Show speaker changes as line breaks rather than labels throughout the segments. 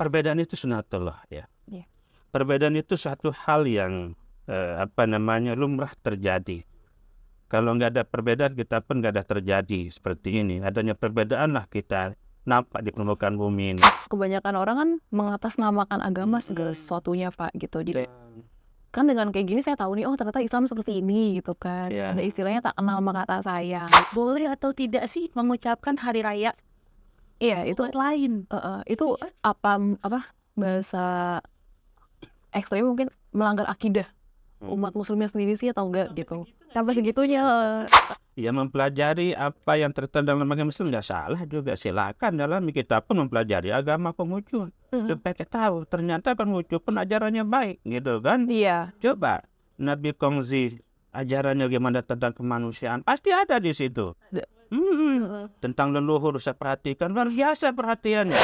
perbedaan itu sunatullah ya.
Iya.
Perbedaan itu suatu hal yang lumrah terjadi. Kalau nggak ada perbedaan, kita pun nggak ada terjadi seperti ini. Adanya perbedaan lah kita nampak di permukaan bumi ini.
Kebanyakan orang kan mengatasnamakan agama segala sesuatunya, Pak, gitu. Jadi kan dengan kayak gini saya tahu nih, oh ternyata Islam seperti ini gitu kan.
Iya.
Ada istilahnya tak kenal maka tak sayang.
Boleh atau tidak sih mengucapkan hari raya
Iya, itu
buat lain?
itu apa bahasa ekstrim mungkin melanggar akidah umat muslimnya sendiri sih atau enggak gitu. Sampai segitunya.
Ya mempelajari apa yang tertera dalam agama Islam nggak salah juga, silakan. Dalam kita pun mempelajari agama Konghucu supaya kita tahu ternyata Konghucu pun ajarannya baik gitu kan.
Iya.
Coba Nabi Kongzi ajarannya gimana tentang kemanusiaan, pasti ada di situ. Tentang leluhur saya perhatikan, luar biasa perhatiannya.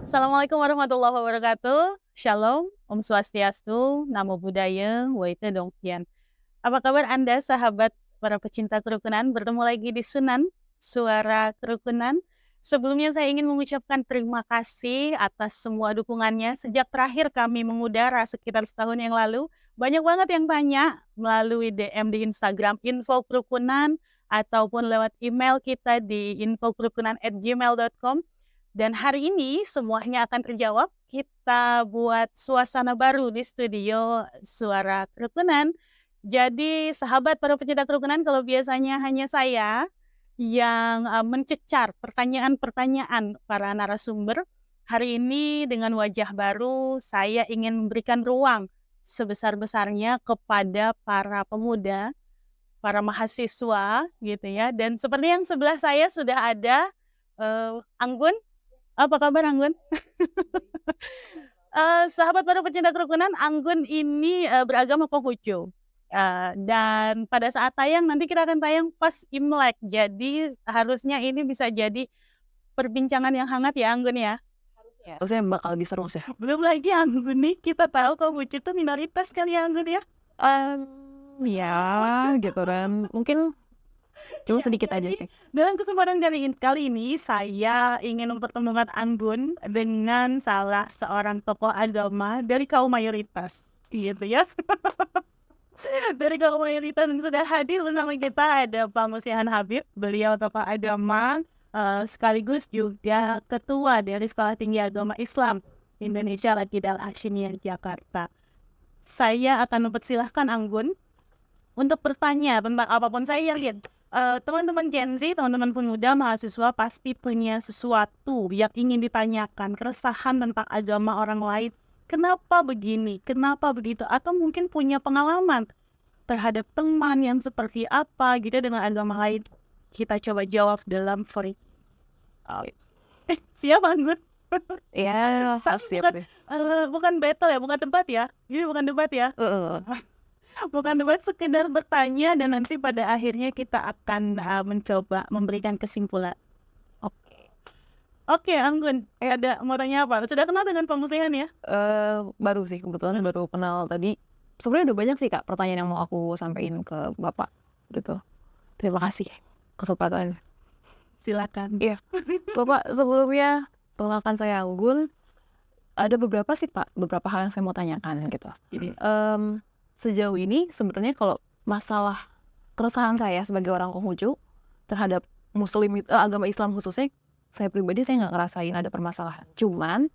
Assalamualaikum warahmatullahi wabarakatuh. Shalom, Om Swastiastu, Namo Buddhaya, Waite Dongkian. Apa kabar Anda sahabat para pecinta kerukunan? Bertemu lagi di Sunan, Suara Kerukunan. Sebelumnya saya ingin mengucapkan terima kasih atas semua dukungannya. Sejak terakhir kami mengudara sekitar setahun yang lalu, banyak banget yang tanya melalui DM di Instagram Info Kerukunan ataupun lewat email kita di infokerukunan@gmail.com. Dan hari ini semuanya akan terjawab. Kita buat suasana baru di studio Suara Kerukunan. Jadi sahabat para pecinta kerukunan, kalau biasanya hanya saya yang mencecar pertanyaan-pertanyaan para narasumber, hari ini dengan wajah baru saya ingin memberikan ruang sebesar-besarnya kepada para pemuda, para mahasiswa gitu ya. Dan seperti yang sebelah saya sudah ada Anggun. Apa kabar Anggun? Sahabat para pecinta kerukunan, Anggun ini beragama Konghucu. Dan pada saat tayang, nanti kita akan tayang pas Imlek. Jadi harusnya ini bisa jadi perbincangan yang hangat ya Anggun ya.
Harusnya bakal lebih seru sih.
Belum lagi Anggun nih, kita tahu Konghucu itu minoritas kali ya Anggun ya.
Ya gitu kan. Mungkin cuma sedikit aja sih.
Dalam kesempatan kali ini saya ingin mempertemukan Anggun dengan salah seorang tokoh agama dari kaum mayoritas, gitu ya. Dari kaum mayoritas yang sudah hadir bersama kita ada Pak Musihan Habib, beliau tokoh agama sekaligus juga ketua dari Sekolah Tinggi Agama Islam Indonesia Al-Qaeda Al-Hashimiyah Jakarta. Saya akan mempersilahkan Anggun untuk bertanya tentang apapun. Saya lihat teman-teman Gen Z, teman-teman pemuda, mahasiswa pasti punya sesuatu yang ingin ditanyakan, keresahan tentang agama orang lain. Kenapa begini? Kenapa begitu? Atau mungkin punya pengalaman terhadap teman yang seperti apa gitu dengan agama lain. Kita coba jawab dalam free. Siap Anggun?
Ya, harus siap deh.
Bukan battle ya, bukan debat ya. Ini bukan debat ya. Bukan debat, sekedar bertanya dan nanti pada akhirnya kita akan mencoba memberikan kesimpulan. Oke, Anggun, ada mau tanya apa? Sudah kenal dengan Pak Muslihan ya?
Baru sih, kebetulan baru kenal tadi. Sebenarnya udah banyak sih Kak pertanyaan yang mau aku sampaikan ke Bapak gitu. Terima kasih kesempatannya.
Silakan.
Iya. Bapak, sebelumnya perkenalkan saya Anggun. Ada beberapa sih Pak, beberapa hal yang saya mau tanyakan gitu. Sejauh ini sebenarnya kalau masalah keresahan saya sebagai orang Konghucu terhadap Muslim agama Islam khususnya, saya pribadi saya nggak ngerasain ada permasalahan. Cuman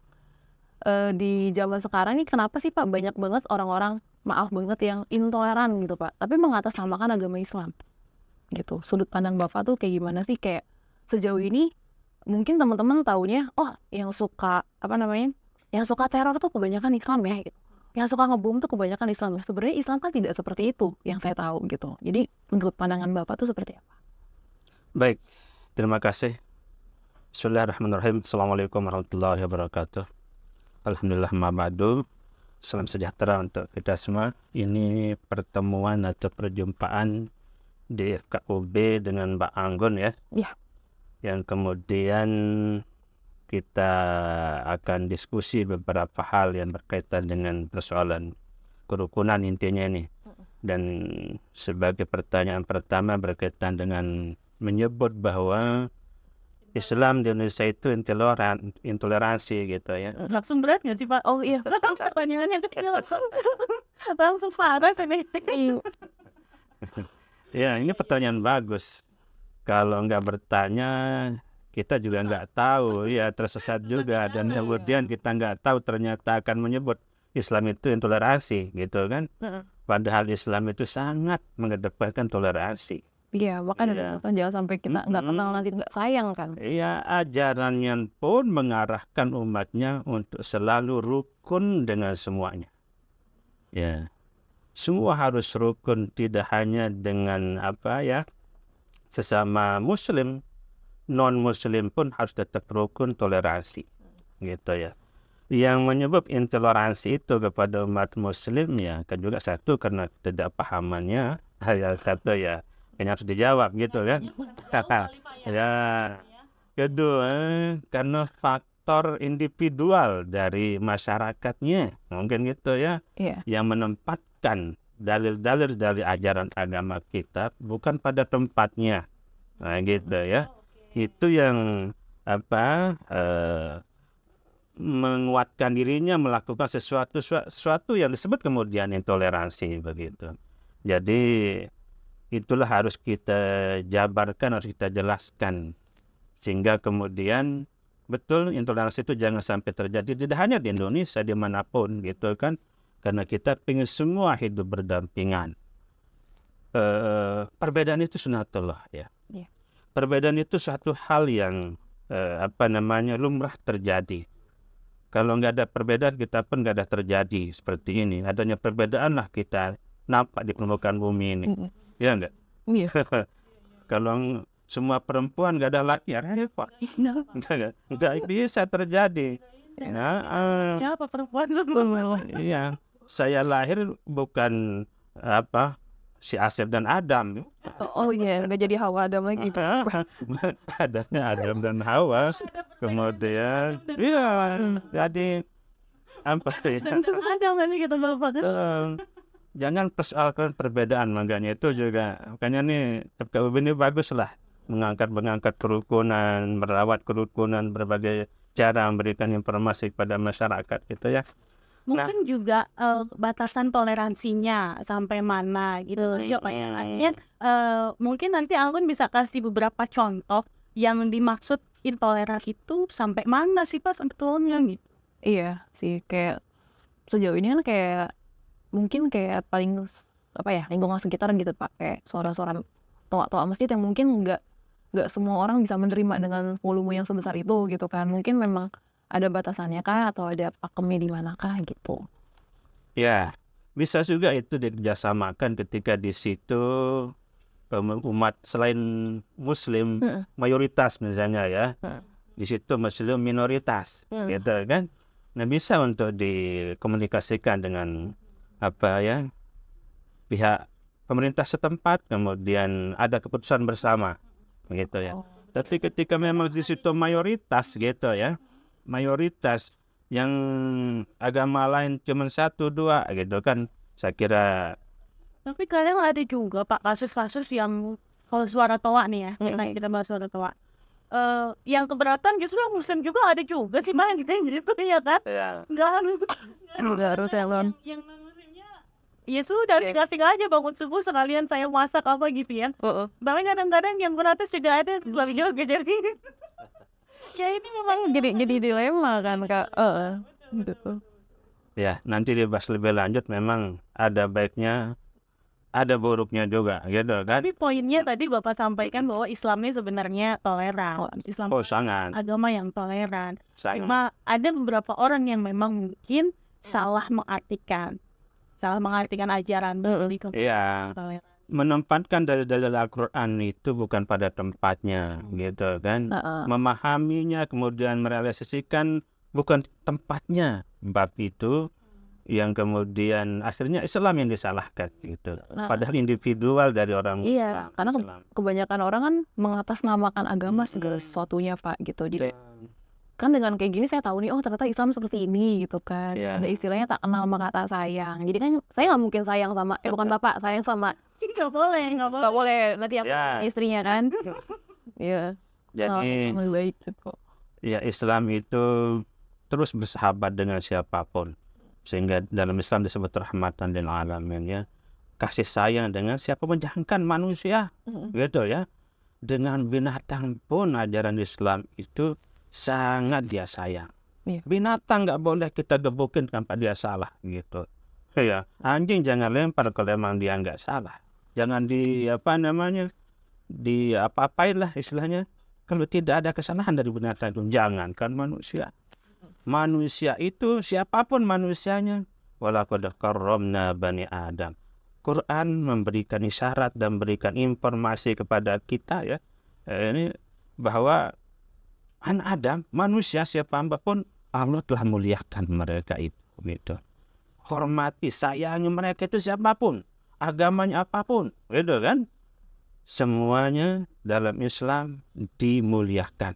di zaman sekarang ini kenapa sih Pak banyak banget orang-orang, maaf banget, yang intoleran gitu Pak, tapi mengatasnamakan agama Islam gitu. Sudut pandang Bapak tuh kayak gimana sih? Kayak sejauh ini mungkin teman-teman taunya, oh yang suka yang suka teror tuh kebanyakan Islam ya gitu. Yang suka ngebom tuh kebanyakan Islam. Sebenarnya Islam kan tidak seperti itu yang saya tahu gitu. Jadi menurut pandangan Bapak tuh seperti apa?
Baik, terima kasih. Bismillahirrahmanirrahim. Assalamualaikum warahmatullahi wabarakatuh. Alhamdulillah ma'badu. Salam sejahtera untuk kita semua. Ini pertemuan atau perjumpaan di FKUB dengan Mbak Anggun ya.
Iya.
Yang kemudian kita akan diskusi beberapa hal yang berkaitan dengan persoalan kerukunan intinya ini. Dan sebagai pertanyaan pertama berkaitan dengan menyebut bahwa Islam di Indonesia itu intoleransi gitu ya.
Langsung berat nggak sih Pak?
Oh iya.
Pertanyaannya kecil langsung parah ini.
Ya, ini pertanyaan bagus. Kalau nggak bertanya, kita juga nggak tahu, ya tersesat juga. Dan kemudian kita nggak tahu ternyata akan menyebut Islam itu intoleransi, gitu kan? Padahal Islam itu sangat mengedepankan toleransi.
Iya, makanya jangan sampai kita nggak kenal nanti nggak sayang kan.
Iya, ajarannya pun mengarahkan umatnya untuk selalu rukun dengan semuanya. Ya, semua harus rukun, tidak hanya dengan sesama Muslim, non Muslim pun harus tetap rukun toleransi, gitu ya. Yang menyebab intoleransi itu kepada umat Muslim ya kan juga satu karena ketidakpahamannya, yang satu ya ini harus dijawab gitu kan. Ya, kedua karena faktor individual dari masyarakatnya mungkin gitu ya, yang menempatkan dalil-dalil dari ajaran agama kita bukan pada tempatnya, nah gitu ya. Itu yang menguatkan dirinya melakukan sesuatu yang disebut kemudian intoleransi begitu. Jadi itulah harus kita jabarkan, harus kita jelaskan sehingga kemudian betul intoleransi itu jangan sampai terjadi, tidak hanya di Indonesia, dimanapun gitu kan, karena kita ingin semua hidup berdampingan. Perbedaan itu sunatullah ya. Perbedaan itu suatu hal yang lumrah terjadi. Kalau nggak ada perbedaan, kita pun nggak ada terjadi seperti ini. Adanya perbedaan lah kita nampak di permukaan bumi ini. Ya enggak?
Iya.
Kalau semua perempuan nggak ada laki, repot. Nggak bisa terjadi. Nah,
siapa perempuan semua?
Iya, saya lahir bukan si Asep dan Adam.
Oh iya, nggak jadi Hawa Adam lagi.
Adanya Adam dan Hawa. Kemudian, iya, jadi
Adam nanti kita bapak.
Jangan persoalkan perbedaan, makanya itu juga. Makanya nih FKUB ini bagus lah mengangkat kerukunan, merawat kerukunan, berbagai cara memberikan informasi kepada masyarakat gitu ya.
Mungkin juga batasan toleransinya sampai mana gitu. Yuk mungkin nanti Anggun bisa kasih beberapa contoh yang dimaksud intoleran itu sampai mana sih Pak sebetulnya gitu.
Iya sih, kayak sejauh ini kan kayak mungkin kayak paling lingkungan sekitar gitu Pak, kayak suara-suara toa masjid yang mungkin nggak semua orang bisa menerima dengan volume yang sebesar itu gitu kan. Mungkin memang ada batasannya kah atau ada pakemnya di manakah gitu.
Ya, bisa juga itu dikerjasamakan ketika di situ umat selain Muslim mayoritas misalnya ya, di situ Muslim minoritas gitu kan. Nah, bisa untuk dikomunikasikan dengan pihak pemerintah setempat, kemudian ada keputusan bersama gitu ya. Tapi ketika memang di situ mayoritas gitu ya, mayoritas yang agama lain cuma 1-2 gitu kan, saya kira.
Tapi kadang ada juga Pak kasus-kasus yang kalau suara toa nih ya, kita bahas suara toa, yang keberatan justru Muslim juga ada juga sih Bang gitu ya kan.
Nggak harus yang
yang Muslimnya ya sudah dikasih aja bangun subuh sekalian saya masak apa gitu ya. Tapi kadang-kadang yang protes juga ada Islam juga jadi ya ini memang
jadi dilema kan Kak. Gitu.
Ya, nanti dibahas lebih lanjut, memang ada baiknya, ada buruknya juga gitu kan.
Tapi poinnya tadi Bapak sampaikan bahwa Islamnya sebenarnya toleran. Islam
sangat
agama yang toleran.
sangat.
Cuma ada beberapa orang yang memang mungkin salah mengartikan ajaran begitu.
Iya. Menempatkan dalil-dalil Al-Quran itu bukan pada tempatnya gitu kan. Memahaminya kemudian merealisasikan bukan tempatnya, bab itu yang kemudian akhirnya Islam yang disalahkan gitu. Padahal individual dari orang.
Iya, karena kebanyakan orang kan mengatasnamakan agama segala sesuatunya Pak gitu. Jadi kan dengan kayak gini saya tahu nih, oh ternyata Islam seperti ini gitu kan.
Iya.
Ada istilahnya tak kenal maka tak sayang. Jadi kan saya nggak mungkin sayang sama, bukan bapak, sayang sama,
Nggak boleh.
nggak boleh nanti aku
Ya.
istrinya kan. Iya,
Jadi
lebih baik gitu.
ya Islam itu terus bersahabat dengan siapapun, sehingga dalam Islam disebut rahmatan lil alamin ya. Kasih sayang dengan siapapun, jangankan manusia gitu ya. Dengan binatang pun ajaran Islam itu sangat dia sayang.
Iya.
Binatang nggak boleh kita gebukin tanpa dia salah gitu. Ya, anjing jangan lempar kalau emang dia nggak salah. Jangan di apa-apain lah istilahnya. Kalau tidak ada kesalahan dari binatang itu, jangankan manusia. Manusia itu siapapun manusianya. Walaqad karramna bani Adam. Quran memberikan isyarat dan memberikan informasi kepada kita ya. Ini bahwa anak Adam, manusia siapapun, Allah telah muliakan mereka itu gitu. Hormati, sayangi mereka itu siapapun, agamanya apapun, gitu kan? Semuanya dalam Islam dimuliakan.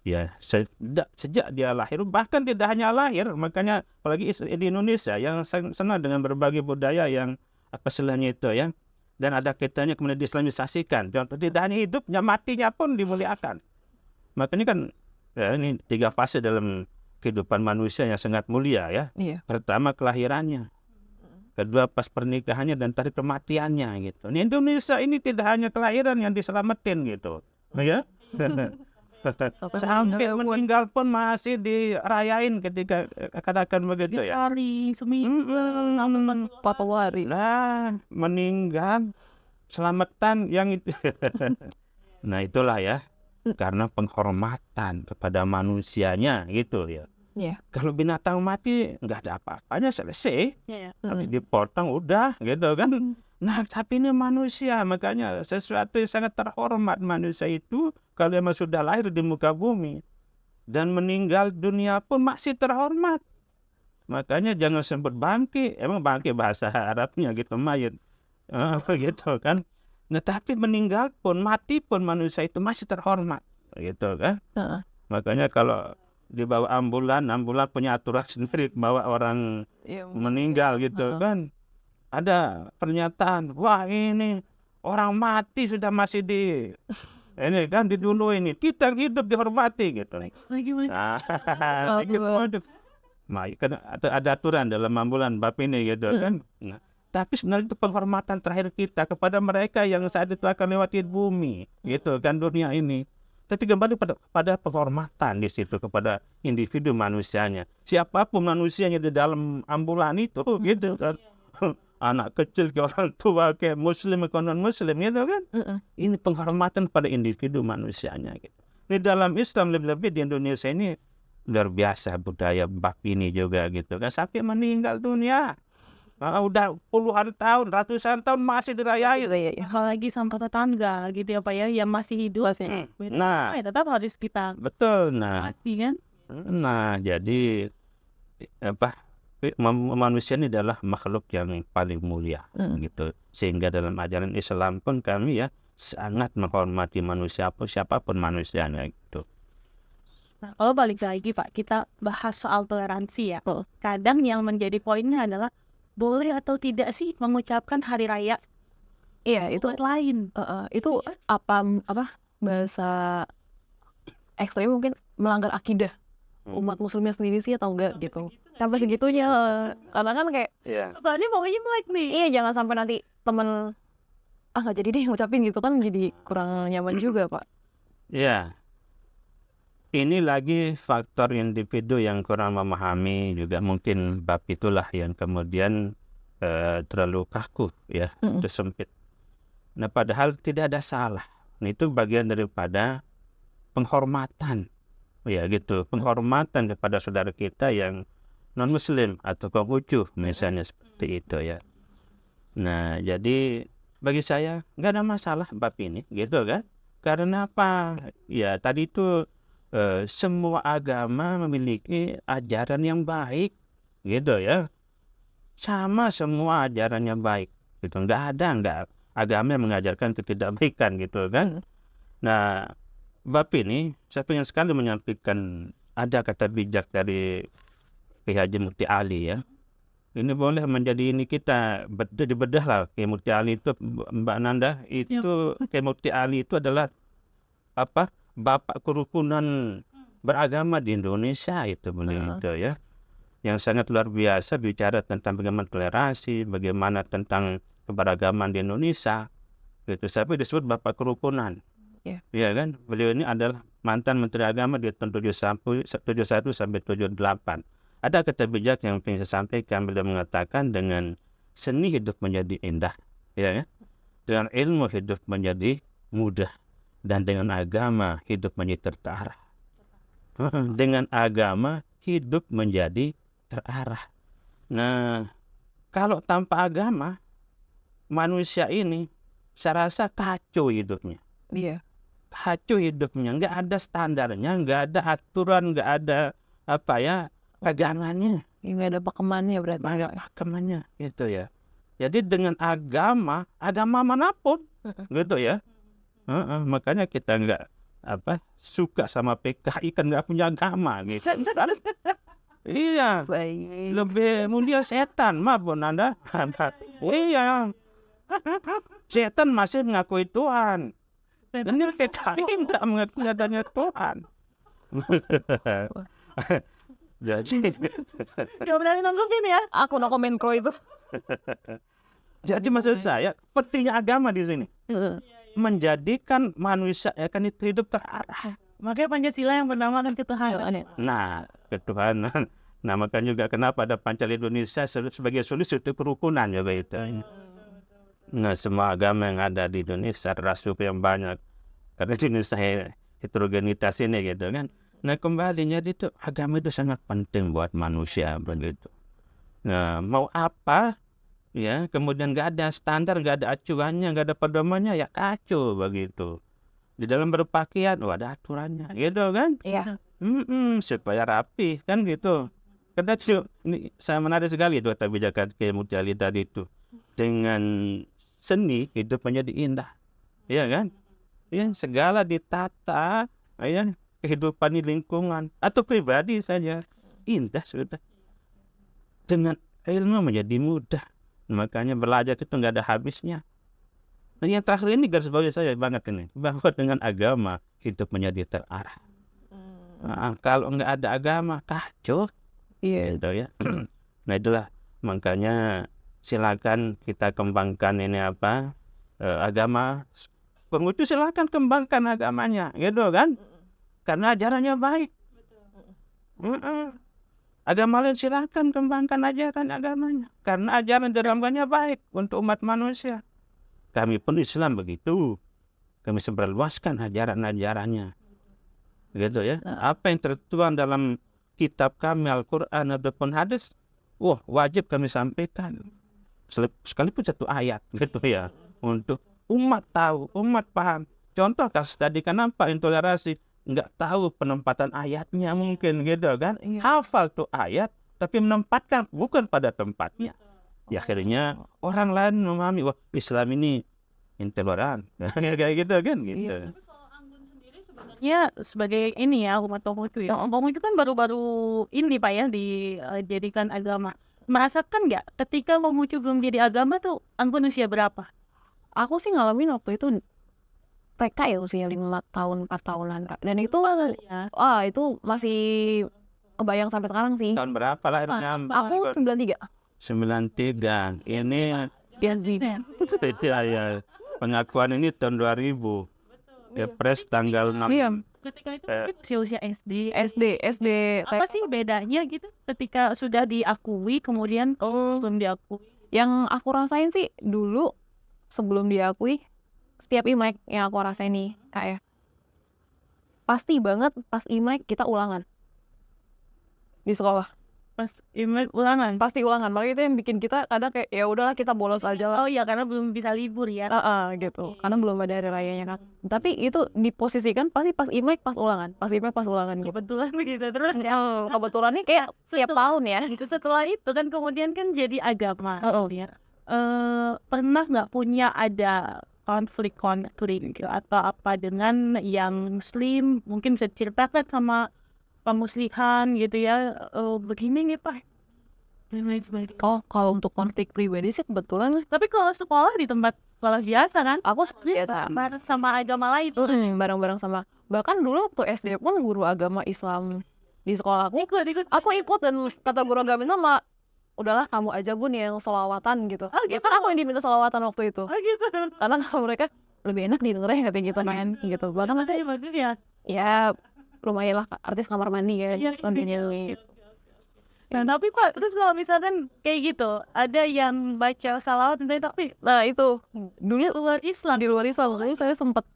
Ya, sejak dia lahir, bahkan tidak hanya lahir, makanya apalagi di Indonesia yang senang dengan berbagai budaya yang apa istilahnya itu ya, dan ada kaitannya kemudian diislamisasikan. Contoh tidak hanya hidupnya, matinya pun dimuliakan. Makanya kan ya, ini 3 fase dalam kehidupan manusia yang sangat mulia ya.
Iya.
Pertama kelahirannya, kedua pas pernikahannya, dan terakhir kematiannya gitu. Di Indonesia ini tidak hanya kelahiran yang diselamatin gitu, ya. Sampai meninggal pun masih dirayain ketika katakan begitu ya.
Hari seminggu.
Patawari.
Nah, meninggal selamatan yang itu. Nah, itulah ya. Karena penghormatan kepada manusianya gitu ya.
Iya.
Kalau binatang mati nggak ada apa-apanya, selesai.
Iya.
Tapi dipotong udah gitu kan. Nah, tapi ini manusia, makanya sesuatu yang sangat terhormat manusia itu kalau memang sudah lahir di muka bumi dan meninggal dunia pun masih terhormat. Makanya jangan sebut bangke, emang bangke bahasa Arabnya gitu, mayit. Gitu kan. Nah, tapi meninggal pun, mati pun manusia itu masih terhormat, gitu kan. Makanya kalau dibawa ambulan punya aturan sendiri bawa orang meninggal gitu kan. Ada pernyataan, wah ini orang mati sudah masih ini kan didulu ini, kita hidup dihormati gitu. Nah, kan ada aturan dalam ambulan bab ini gitu kan. Nah, tapi sebenarnya itu penghormatan terakhir kita kepada mereka yang saat itu akan lewati bumi gitu kan, dunia ini. Tapi kembali pada penghormatan di situ kepada individu manusianya. Siapapun manusianya di dalam ambulan itu gitu kan. Anak kecil ke orang tua, ke muslim ke non muslim gitu kan. Ini penghormatan pada individu manusianya gitu. Di dalam Islam lebih-lebih di Indonesia ini luar biasa budaya bab ini juga gitu kan, sampai meninggal dunia. Udah puluhan tahun, ratusan tahun masih dirayain.
Apalagi sama tetangga gitu ya Pak ya, yang masih hidup.
Nah,
tetap harus kita
betul. Nah,
hati kan.
Nah, jadi manusia ini adalah makhluk yang paling mulia gitu. Sehingga dalam ajaran Islam pun kami ya sangat menghormati manusia pun, siapapun manusianya gitu.
Nah, kalau balik lagi Pak, kita bahas soal toleransi ya. Kadang yang menjadi poinnya adalah boleh atau tidak sih mengucapkan hari raya?
Iya, itu
lain.
Itu apa bahasa ekstrim mungkin melanggar akidah umat muslimnya sendiri sih atau enggak gitu. Sampai segitunya. Karena kan kayak
Soalnya mau Imlek nih.
Iya, jangan sampai nanti temen nggak jadi deh ngucapin gitu kan, jadi kurang nyaman juga Pak.
Iya. Ini lagi faktor individu yang kurang memahami juga, mungkin bab itulah yang kemudian terlalu kaku ya, itu sempit. Nah, padahal tidak ada salah. Nah, itu bagian daripada penghormatan ya gitu, penghormatan kepada saudara kita yang non muslim atau Konghucu misalnya seperti itu ya. Nah, jadi bagi saya nggak ada masalah bab ini gitu kan. Karena apa? Ya tadi itu semua agama memiliki ajaran yang baik gitu ya. Sama semua ajaran yang baik gitu. Nggak agama yang mengajarkan ketidakbaikan gitu kan. Nah, bab ini saya ingin sekali menyampaikan ada kata bijak dari Kiai Haji Mukti Ali ya. Ini boleh menjadi ini kita dibedah lah. Kiai Mukti Ali itu, Mbak Nanda, itu Kiai Mukti Ali itu adalah apa? Bapak kerukunan beragama di Indonesia itu beliau itu ya. Yang sangat luar biasa bicara tentang bagaimana toleransi, bagaimana tentang keberagaman di Indonesia. Itu sampai disebut bapak kerukunan. Iya kan? Beliau ini adalah mantan Menteri Agama di tahun 71 sampai 78. Ada kata bijak yang ingin saya sampaikan. Beliau mengatakan dengan seni hidup menjadi indah, ya, dengan ilmu hidup menjadi mudah, dan dengan agama hidup menjadi terarah. Dengan agama hidup menjadi terarah. Nah, kalau tanpa agama, manusia ini saya rasa kacau hidupnya.
Iya.
Kacau hidupnya, nggak ada standarnya, nggak ada aturan, nggak ada pegangannya.
Nggak ada pakemannya berarti.
Nggak ada pakemannya, gitu ya. Jadi dengan agama manapun, gitu ya. Makanya kita nggak suka sama PKI kan nggak punya agama, gitu. Iya.
Baik.
Lebih mulia setan, maaf Bu Nanda. Iya. Setan masih mengakui Tuhan. Ini PKI tidak mengakui adanya Tuhan. Jadi
Gak berani nanggupin ya.
Aku no comment pro itu.
Jadi maksud saya pentingnya agama di sini menjadikan manusia akan itu hidup terarah.
Makanya Pancasila yang bernama kan ketuhanan.
Nah, ketuhanan. Nah, makanya juga kenapa ada Pancasila Indonesia sebagai solusi untuk kerukunan juga itu. Nah, semua agama yang ada di Indonesia, ras suku yang banyak. Karena di Indonesia heterogenitas ini gitu kan. Nah, kembalinya itu agama itu sangat penting buat manusia begitu. Nah, mau apa ya, kemudian nggak ada standar, nggak ada acuannya, nggak ada pedomannya, ya kacau begitu. Di dalam berpakaian, ada aturannya, gitu kan?
Iya.
Supaya rapi, kan gitu. Karena ini saya menarik sekali itu kata bijakan Kiai Mukti Ali tadi itu. Dengan seni hidup menjadi indah, iya kan? Ya, segala ditata, ya, kehidupan di lingkungan atau pribadi saja indah sudah. Dengan ilmu menjadi mudah. Makanya belajar itu nggak ada habisnya. Nah, yang terakhir ini garis bawah saya banget ini, bahwa dengan agama hidup menjadi terarah. Nah, kalau nggak ada agama kacau, gitu ya. Nah, itulah makanya silakan kita kembangkan ini agama. Pengutus silakan kembangkan agamanya, gitu kan? Karena ajarannya baik. Agama lain silakan kembangkan ajaran agamanya, karena ajaran agamanya baik untuk umat manusia. Kami pun Islam begitu. Kami sebarluaskan ajaran-ajarannya. Gitu ya. Apa yang tertuang dalam kitab kami Al-Quran ataupun hadis, wajib kami sampaikan. Sekalipun satu ayat, gitu ya. Untuk umat tahu, umat paham. Contoh kasus tadi, kenapa intoleransi? Nggak tahu penempatan ayatnya mungkin, gitu kan. Hafal tuh ayat, tapi menempatkan bukan pada tempatnya. Ya, akhirnya orang lain memahami, Islam ini intoleran. Kayak gitu kan, gitu.
Ya, sebagai ini ya, umat Konghucu ya. Konghucu kan baru-baru ini Pak ya dijadikan agama. Merasakan nggak ketika Konghucu belum jadi agama tuh Anggun usia berapa?
Aku sih ngalamin waktu itu TK ya, usia 5 tahun, 4 tahunan Kak. Dan itu itu masih kebayang sampai sekarang sih.
Tahun berapa lahirnya?
Aku 93.
93. Ini ya, pengakuan ini tahun 2000. Kepres tanggal 6.
Iya.
Ketika itu usia SD. Apa sih bedanya gitu ketika sudah diakui kemudian belum diakui?
Yang aku rasain sih dulu sebelum diakui, setiap Imlek yang aku rasain nih Kak ya, pasti banget pas Imlek kita ulangan di sekolah.
Pas Imlek ulangan,
pasti ulangan. Makanya itu yang bikin kita kadang kayak ya udahlah kita bolos aja lah.
Oh iya, karena belum bisa libur ya.
Gitu. Karena belum ada hari rayanya kan. Tapi itu diposisikan pasti pas Imlek pas ulangan. Pas Imlek pas ulangan gitu.
Kebetulan begitu terus.
Kebetulan nih kayak setiap tahun ya.
Setelah itu kan kemudian kan jadi agama. Ya. Pernah nggak punya ada konflik gitu, atau apa dengan yang Muslim? Mungkin bisa ceritakan sama pemuslihan gitu ya, begini nih Pak. Dan lain sebagainya.
Oh, kalau untuk konflik pribadi sih kebetulan
Tapi kalau sekolah di tempat sekolah biasa kan,
aku biasa
bareng sama agama lain.
bareng-bareng sama, bahkan dulu waktu SD pun guru agama Islam di sekolah
Ikut.
aku ikut, dan kata guru agama sama, udahlah kamu aja Bun yang sholawatan gitu.
Oh gitu.
Kan aku yang diminta sholawatan waktu itu,
Oh gitu.
karena kalau mereka lebih enak didengarnya katanya gitu kan gitu. Bahkan
Makanya bagus ya.
ya lumayan lah artis kamar mandi ya
Iya,
kontennya.
Nah tapi Pak, terus kalau misalkan kayak gitu, ada yang baca salawat tapi
Nah itu dulu
luar Islam.
di luar Islam, makanya saya sempat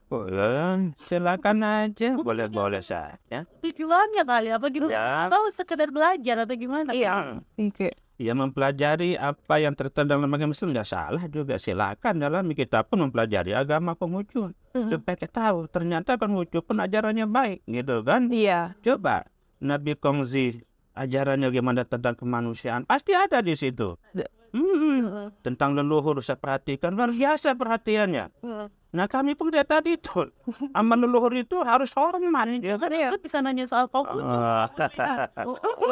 Boleh, silakan aja, boleh saja.
Tujuannya kali apa gitu?
Ya.
Atau sekedar belajar atau gimana?
iya sih kayak
Ya mempelajari apa yang tertera dalam agama Islam nggak salah juga, silakan. Dalam kita pun mempelajari agama Konghucu supaya kita tahu ternyata Konghucu pun ajarannya baik gitu kan.
iya
Coba Nabi Kongzi ajarannya gimana tentang kemanusiaan, pasti ada di situ. Tentang leluhur saya perhatikan, luar biasa perhatiannya. Nah kami pun lihat tadi itu amal leluhur itu harus hormat ya kan.
iya.
Bisa nanya soal Konghucu.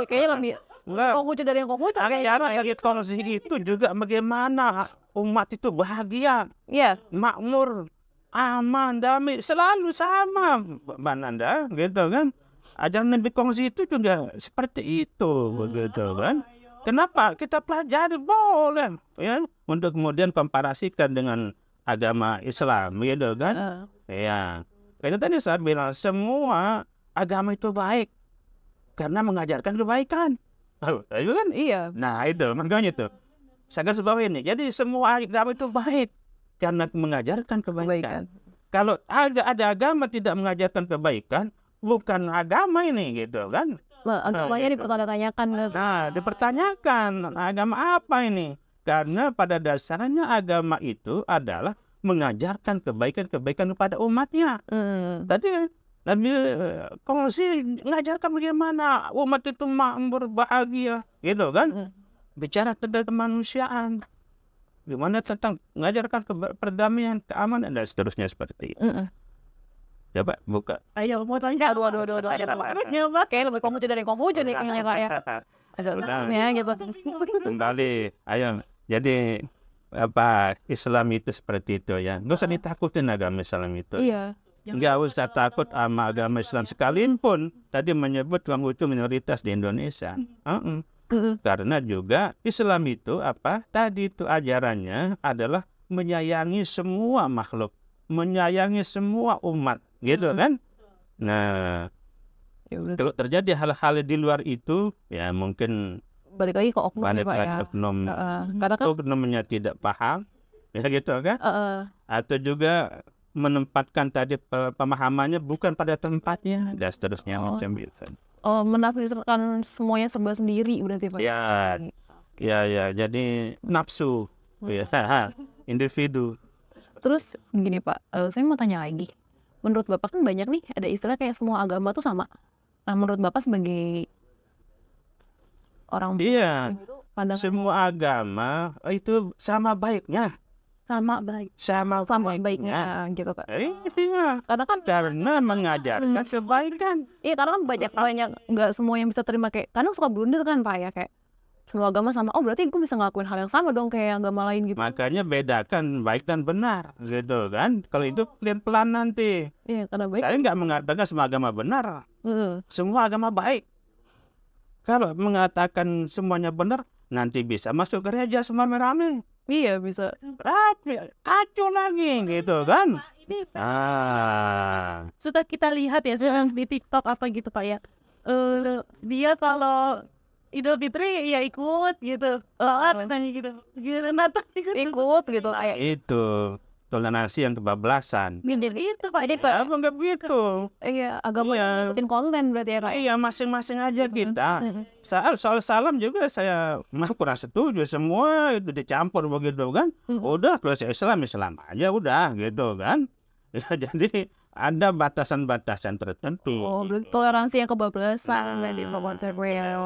Kayaknya lebih
Enggak,
Konghucu dari yang Konghucu
ajaran Nabi Kongzi itu juga bagaimana umat itu bahagia,
iya
makmur, aman, damai, selalu sama Mbak Nanda gitu kan. Ajaran Nabi Kongzi itu juga seperti itu begitu kan. Kenapa kita pelajari boleh ya untuk kemudian komparasikan dengan agama Islam gitu kan. Ya itu tadi saya bilang semua agama itu baik karena mengajarkan kebaikan. Itu kan.
iya
Nah itu makanya itu saya garis bawah ini. Jadi semua agama itu baik karena mengajarkan kebaikan. Kalau ada agama tidak mengajarkan kebaikan, bukan agama ini gitu kan.
agamanya dipertanyakan.
Nah dipertanyakan agama apa ini? Karena pada dasarnya agama itu adalah mengajarkan kebaikan-kebaikan kepada umatnya. Tadi Nabi Kongsi mengajarkan bagaimana umat itu makmur, bahagia gitu kan. Bicara tentang kemanusiaan, gimana tentang mengajarkan perdamaian, keamanan dan seterusnya seperti itu. Coba buka.
Ayo mau tanya.
Aduh.
Ada makanya Pak.
Kayak lebih Konghucu dari Konghucu nih kayaknya Kak ya.
Udah.
Ya gitu.
Kembali, ayo. Jadi apa Islam itu seperti itu ya. Nggak usah ditakutin agama Islam itu.
Iya.
Nggak usah takut sama agama Islam sekalipun tadi menyebut Konghucu minoritas di Indonesia. Karena juga Islam itu apa? Tadi itu ajarannya adalah menyayangi semua makhluk, menyayangi semua umat, gitu kan? Nah, kalau terjadi hal-hal di luar itu, ya mungkin
Balik lagi ke oknum ya
balik
Pak ya.
lagi oknum,
Karena kan
oknumnya tidak paham, ya gitu kan? Atau juga menempatkan tadi pemahamannya bukan pada tempatnya dan seterusnya macam itu.
menafsirkan semuanya serba sendiri berarti Pak.
Ya, jadi nafsu, ya, individu.
Terus gini Pak, saya mau tanya lagi. Menurut Bapak kan banyak nih ada istilah kayak semua agama tuh sama. Nah menurut Bapak sebagai orang
Iya,
pandangan
semua agama itu sama baiknya,
Sama baik.
sama
baiknya gitu Kak.
Iya,
Karena kan
karena mengajarkan kebaikan.
iya karena kan banyak nggak semua yang bisa terima, kayak kadang suka blunder kan Pak ya, kayak semua agama sama, oh berarti gue bisa ngelakuin hal yang sama dong kayak agama lain gitu.
Makanya bedakan baik dan benar, gitu kan? Kalau itu pelan-pelan nanti.
Iya karena baik.
Saya nggak mengatakan semua agama benar, semua agama baik. Kalau mengatakan semuanya benar, nanti bisa masuk gereja semua merame.
Iya bisa.
Rapi, kacau lagi gitu kan.
Suka kita lihat ya sekarang di TikTok apa gitu Pak ya. Dia kalau Idul Fitri ya ikut gitu. Katanya gitu. Natal
Ikut gitu kayak
Itu toleransi yang kebablasan.
itu Pak.
jadi Pak
Apa nggak begitu?
iya agama
Iya.
ikutin konten berarti ya Pak.
Iya, masing-masing aja kita. Soal salam juga saya kurang setuju, semua itu dicampur begitu kan. Udah kalau saya Islam aja udah gitu kan. Ya, jadi ada batasan-batasan tertentu.
Oh berarti toleransi yang kebablasan dari konsepnya.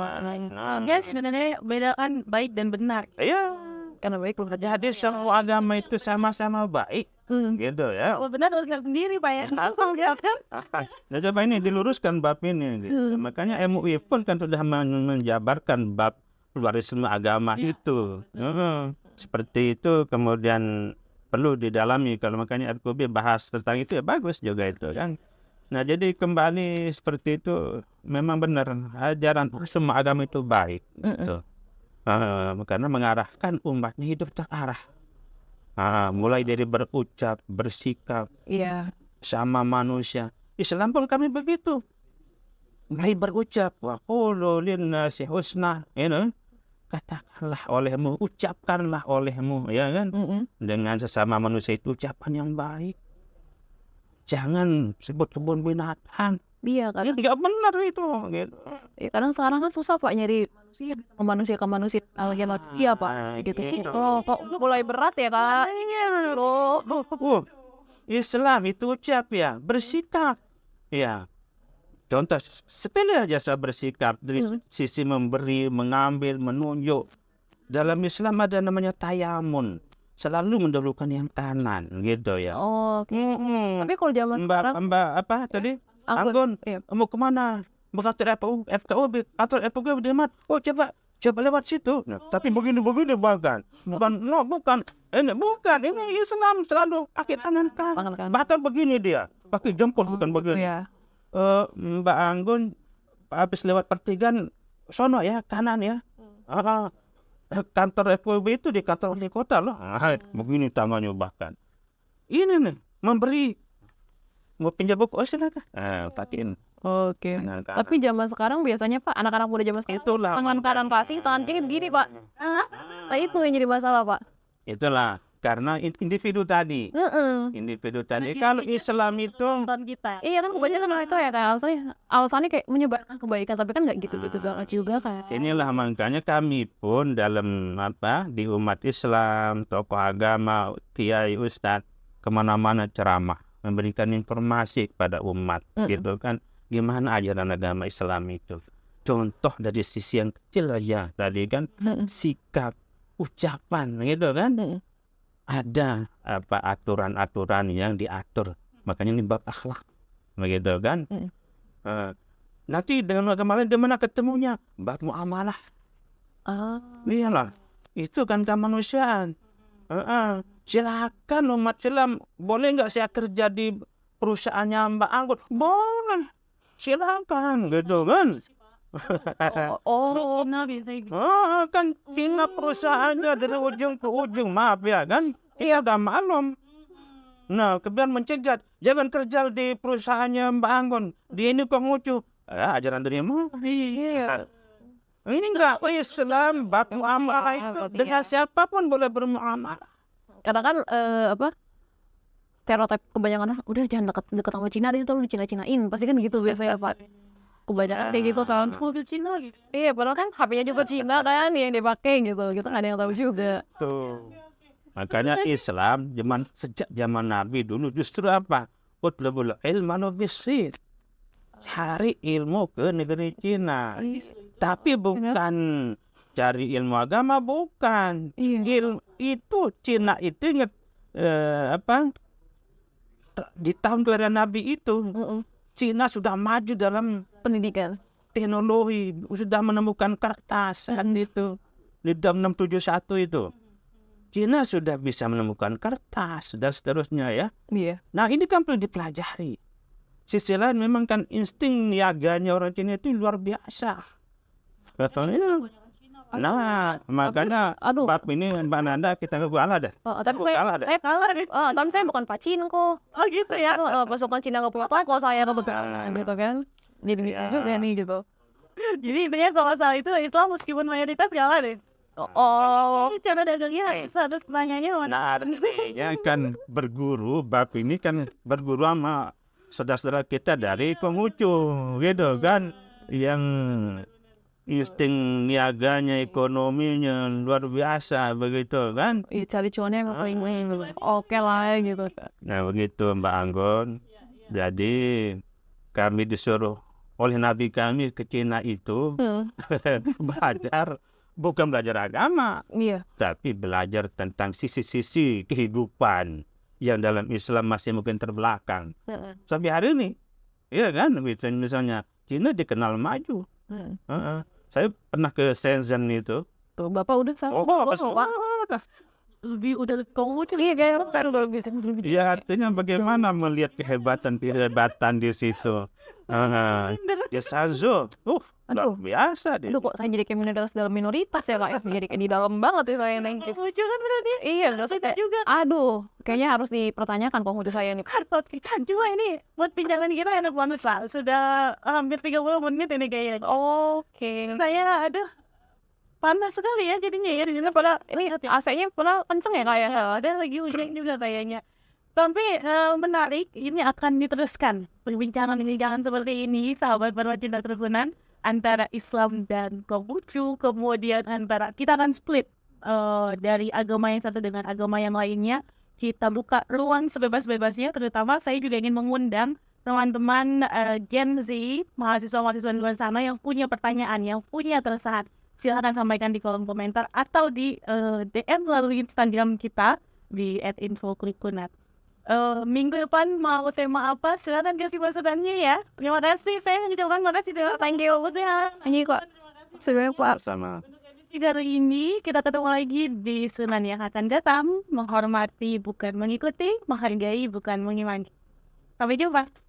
Ya sebenarnya bedakan baik dan benar.
Iya,
Karena baik belum
jadi semua agama itu sama-sama baik gitu ya.
Oh benar urusan sendiri Pak ya.
Nah, coba ini diluruskan bab ini gitu. Makanya MUI pun kan sudah menjabarkan bab pluralisme agama itu. Seperti itu kemudian perlu didalami. Kalau makanya RKUB bahas tentang itu ya bagus juga itu kan. Nah jadi kembali seperti itu memang benar ajaran semua agama itu baik gitu. Karena mengarahkan umatnya hidup terarah. Mulai dari berucap, bersikap
Iya.
sama manusia. Islam pun kami begitu. Mulai berucap, wa qulu linnasi husna, katakanlah olehmu, ucapkanlah olehmu, ya kan? Dengan sesama manusia itu ucapan yang baik. Jangan sebut kebun binatang.
Iya kan.
Tidak benar itu, gitu.
Ya, kadang sekarang kan susah Pak nyari manusia ke manusia iya Pak gitu. Kok mulai berat ya Kak?
Islam itu ucap ya, bersikap. Ya. Contoh sepele aja saya bersikap dari sisi memberi, mengambil, menunjuk. Dalam Islam ada namanya tayamun. Selalu mendahulukan yang kanan gitu ya.
Tapi kalau zaman sekarang
Mbak apa tadi? Anggun,
iya.
mau kemana? Mau kantor FKUB, kantor FKUB di mana? Oh coba lewat situ. Nah, tapi begini bukan. Ini Islam selalu pakai tangan kanan. Bahkan begini dia, pakai jempol bukan begini.
Iya.
Mbak Anggun, habis lewat pertigaan, sono ya kanan ya. Kantor FKUB itu di kantor wali kota loh. Begini tangannya bahkan. Ini nih memberi. Mau pinjam buku, oh silakan. Pakein.
Oke. Tapi zaman sekarang biasanya Pak, anak-anak muda zaman sekarang
Itulah.
tangan kanan kasih, tangan kiri begini Pak. Nah itu yang jadi masalah Pak.
Itulah karena individu tadi. Individu tadi. Kalau Islam itu
kita.
Iya kan kebanyakan itu ya kayak alasannya kayak menyebarkan kebaikan, tapi kan nggak gitu-gitu banget juga kan.
inilah makanya kami pun dalam di umat Islam, tokoh agama, kiai, ustadz, kemana-mana ceramah, memberikan informasi kepada umat, gitu kan, gimana ajaran agama Islam itu. Contoh dari sisi yang kecil aja tadi kan, sikap, ucapan, gitu kan, ada aturan-aturan yang diatur, makanya ini bab akhlak, begitu kan. Nanti dengan agama lain di mana ketemunya? Bab muamalah. Iyalah, itu kan kemanusiaan. Silakan umat Islam, boleh nggak saya kerja di perusahaannya Mbak Anggun? Boleh, silakan, gitu kan. Kan Cina perusahaannya dari ujung ke ujung, maaf ya kan. Iya udah maklum. Nah, kemudian mencegat, jangan kerja di perusahaannya Mbak Anggun. Dia ini Konghucu. Ajaran dari mana? Iya. Ini enggak Islam, bab muamalah itu dengan siapapun boleh bermuamalah.
Karena kan stereotip kebanyakan udah jangan deket sama Cina deh, itu lu Cina-Cinain, pasti kan gitu biasanya Pak. Kebanyakan kayak gitu kan.
Mobil Cina gitu.
Iya, padahal kan HP-nya juga Cina kan yang dipakai gitu. Kita nggak ada yang tahu juga.
Tuh. Makanya Islam sejak zaman Nabi dulu justru apa? Utlubul ilma bisid. Cari ilmu ke negeri Cina. Tapi bukan cari ilmu agama, bukan. Itu Cina itu di tahun kelahiran Nabi itu Cina sudah maju dalam
pendidikan,
teknologi, sudah menemukan kertas kan itu di tahun 671 itu. Cina sudah bisa menemukan kertas dan seterusnya ya.
Iya.
Nah ini kan perlu dipelajari. Sisi lain memang kan insting niaganya orang Cina itu luar biasa. Nah makanya bab ini Mbak Nanda kita kalah dah.
Tapi saya kalah deh. Tapi saya bukan pacin kok.
Oh gitu ya.
Pasukan Cina nggak punya toko, saya kebetulan gitu kan. Jadi juga nih gitu.
Jadi intinya kalau soal itu Islam meskipun mayoritas kalah deh. Cara dagangnya satu pertanyaannya mana?
Nah artinya kan berguru, bab ini kan berguru sama saudara-saudara kita dari Konghucu gitu kan, yang insting niaganya, ekonominya luar biasa begitu kan.
Cari cuannya yang paling oke lah gitu.
Nah begitu Mbak Anggun. Jadi kami disuruh oleh Nabi kami ke Cina itu belajar. Bukan belajar agama, tapi belajar tentang sisi-sisi kehidupan yang dalam Islam masih mungkin terbelakang.
Heeh.
Sampai hari ini, iya kan, misalnya Cina dikenal maju.
Heeh.
Saya pernah ke Shenzhen itu.
Tuh Bapak udah sama.
Pas
Pak. Udah kemudian iya kayak kan udah bisa
ya artinya bagaimana melihat kehebatan di situ. Ya Sanzo, luar
Aduh.
biasa deh.
Aduh kok saya jadi kayak minoritas dalam minoritas ya Pak ya. Jadi kayak di dalam banget ya saya nengkis.
Lucu kan berarti?
Iya berarti
Kita
kayak
juga.
aduh kayaknya harus dipertanyakan Konghucu saya nih.
Kan podcast cuma ini buat pinjangan kita enak banget Pak. Sudah hampir 30 menit ini kayaknya.
Oke.
Saya aduh panas sekali ya jadinya ya.
Ini pada ini AC-nya pada kenceng ya kayak.
Ada lagi hujan juga kayaknya. Tapi menarik, ini akan diteruskan perbincangan seperti ini, sahabat berwajib kerukunan antara Islam dan Konghucu, kemudian antara kita akan split dari agama yang satu dengan agama yang lainnya. Kita buka ruang sebebas-bebasnya, terutama saya juga ingin mengundang teman-teman Gen Z, mahasiswa-mahasiswa di luar sana yang punya pertanyaan, yang punya keresahan. Silahkan sampaikan di kolom komentar atau di DM melalui Instagram kita di @info_krikunat. Minggu depan mau tema apa? Silakan kasih masukannya ya. Terima kasih. Saya mengucapkan terima kasih. Thank you.
Ini kok sebenarnya Pak
Sama.
Hari ini kita ketemu lagi di Sunan yang akan datang. Menghormati bukan mengikuti, menghargai bukan mengimani. Sampai jumpa.